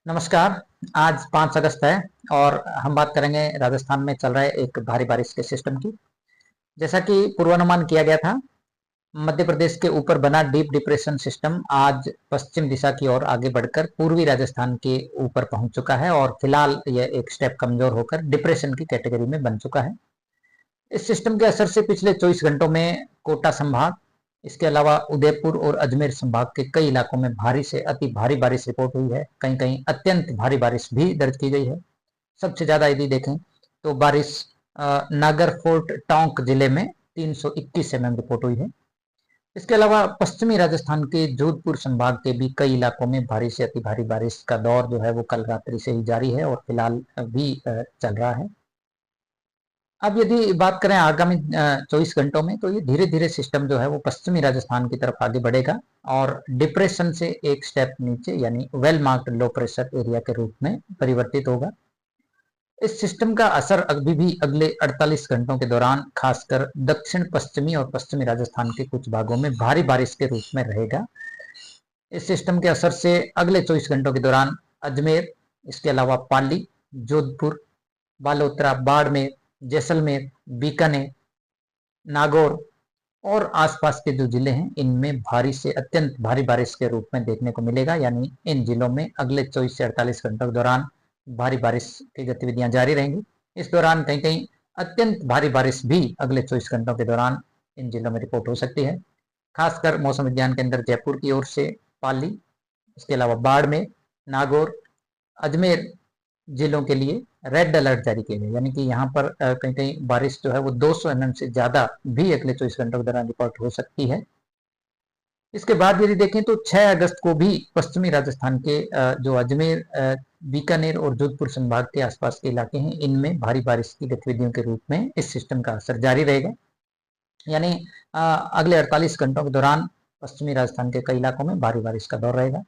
नमस्कार। आज 5 अगस्त है और हम बात करेंगे राजस्थान में चल रहे एक भारी बारिश के सिस्टम की। जैसा कि पूर्वानुमान किया गया था, मध्य प्रदेश के ऊपर बना डीप डिप्रेशन सिस्टम आज पश्चिम दिशा की ओर आगे बढ़कर पूर्वी राजस्थान के ऊपर पहुंच चुका है और फिलहाल यह एक स्टेप कमजोर होकर डिप्रेशन की कैटेगरी में बन चुका है। इस सिस्टम के असर से पिछले 24 घंटों में कोटा संभाग, इसके अलावा उदयपुर और अजमेर संभाग के कई इलाकों में भारी से अति भारी बारिश रिपोर्ट हुई है। कहीं कहीं अत्यंत भारी बारिश भी दर्ज की गई है। सबसे ज्यादा यदि देखें तो बारिश नागरफोर्ट टोंक जिले में 321 mm रिपोर्ट हुई है। इसके अलावा पश्चिमी राजस्थान के जोधपुर संभाग के भी कई इलाकों में भारी से अति भारी बारिश का दौर जो है वो कल रात्रि से ही जारी है और फिलहाल भी चल रहा है। अब यदि बात करें आगामी 24 घंटों में, तो ये धीरे धीरे सिस्टम जो है वो पश्चिमी राजस्थान की तरफ आगे बढ़ेगा और डिप्रेशन से एक स्टेप नीचे यानी well marked low pressure area के रूप में परिवर्तित होगा। इस सिस्टम का असर अभी भी अगले 48 घंटों के दौरान खासकर दक्षिण पश्चिमी और पश्चिमी राजस्थान के कुछ भागों में भारी बारिश के रूप में रहेगा। इस सिस्टम के असर से अगले 24 घंटों के दौरान अजमेर, इसके अलावा पाली, जोधपुर, बालोतरा, बाड़मेर, जैसलमेर, बीकानेर, नागौर और आसपास के जो जिले हैं इनमें भारी से अत्यंत भारी बारिश के रूप में देखने को मिलेगा। यानी इन जिलों में अगले 24 से 48 घंटों के दौरान भारी बारिश की गतिविधियां जारी रहेंगी। इस दौरान कहीं कहीं अत्यंत भारी बारिश भी अगले 24 घंटों के दौरान इन जिलों में रिपोर्ट हो सकती है। खासकर मौसम विज्ञान केंद्र जयपुर की ओर से पाली, इसके अलावा बाड़मेर, नागौर, अजमेर जिलों के लिए रेड अलर्ट जारी किए गए। यानी कि यहाँ पर कहीं कहीं बारिश जो है वो 200 mm से ज्यादा भी अगले 24 घंटों के दौरान रिपोर्ट हो सकती है। इसके बाद यदि देखें तो 6 अगस्त को भी पश्चिमी राजस्थान के जो अजमेर, बीकानेर और जोधपुर संभाग के आसपास के इलाके हैं इनमें भारी बारिश की गतिविधियों के रूप में इस सिस्टम का असर जारी रहेगा। यानी अगले 48 घंटों के दौरान पश्चिमी राजस्थान के कई इलाकों में भारी बारिश का दौर रहेगा।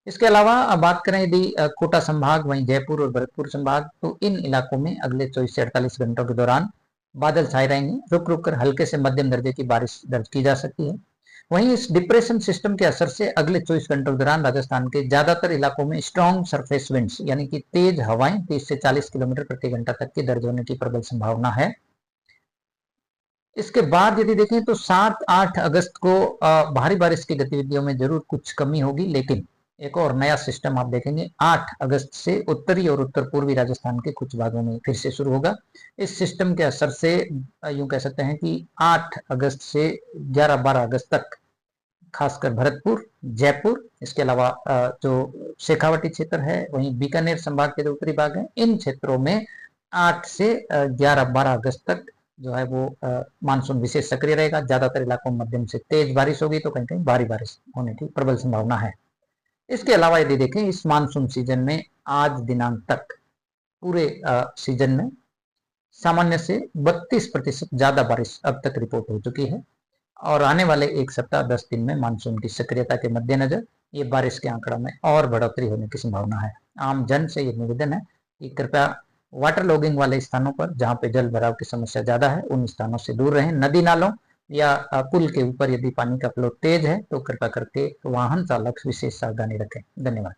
इसके अलावा बात करें यदि कोटा संभाग, वहीं जयपुर और भरतपुर संभाग, तो इन इलाकों में अगले 24 से 48 घंटों के दौरान बादल छाए रहेंगे। रुक रुक कर हल्के से मध्यम दर्जे की बारिश दर्ज की जा सकती है। वहीं इस डिप्रेशन सिस्टम के असर से अगले 24 घंटों के दौरान राजस्थान के ज्यादातर इलाकों में स्ट्रॉन्ग सरफेस विंड्स यानी कि तेज हवाएं 30 से 40 किलोमीटर प्रति घंटा तक की दर्ज होने की प्रबल संभावना है। इसके बाद यदि देखें तो 7-8 अगस्त को भारी बारिश की गतिविधियों में जरूर कुछ कमी होगी, लेकिन एक और नया सिस्टम आप देखेंगे 8 अगस्त से उत्तरी और उत्तर पूर्वी राजस्थान के कुछ भागों में फिर से शुरू होगा। इस सिस्टम के असर से यूं कह सकते हैं कि 8 अगस्त से 11-12 अगस्त तक खासकर भरतपुर, जयपुर, इसके अलावा जो शेखावाटी क्षेत्र है, वहीं बीकानेर संभाग के जो उत्तरी भाग है, इन क्षेत्रों में 8 से 11-12 अगस्त तक जो है वो मानसून विशेष सक्रिय रहेगा। ज्यादातर इलाकों में मध्यम से तेज बारिश होगी, तो कहीं कहीं भारी बारिश होने की प्रबल संभावना है। इसके अलावा यदि देखें इस मानसून सीजन में आज दिनांक तक पूरे सीजन में सामान्य से 32% ज्यादा बारिश अब तक रिपोर्ट हो चुकी है और आने वाले एक सप्ताह 10 दिन में मानसून की सक्रियता के मद्देनजर ये बारिश के आंकड़ों में और बढ़ोतरी होने की संभावना है। आम जन से ये निवेदन है कि कृपया वाटर लॉगिंग वाले स्थानों पर जहां पे जल भराव की समस्या ज्यादा है उन स्थानों से दूर रहें। नदी नालों या पुल के ऊपर यदि पानी का फ्लो तेज है तो कृपा करके वाहन चालक विशेष सावधानी रखें। धन्यवाद।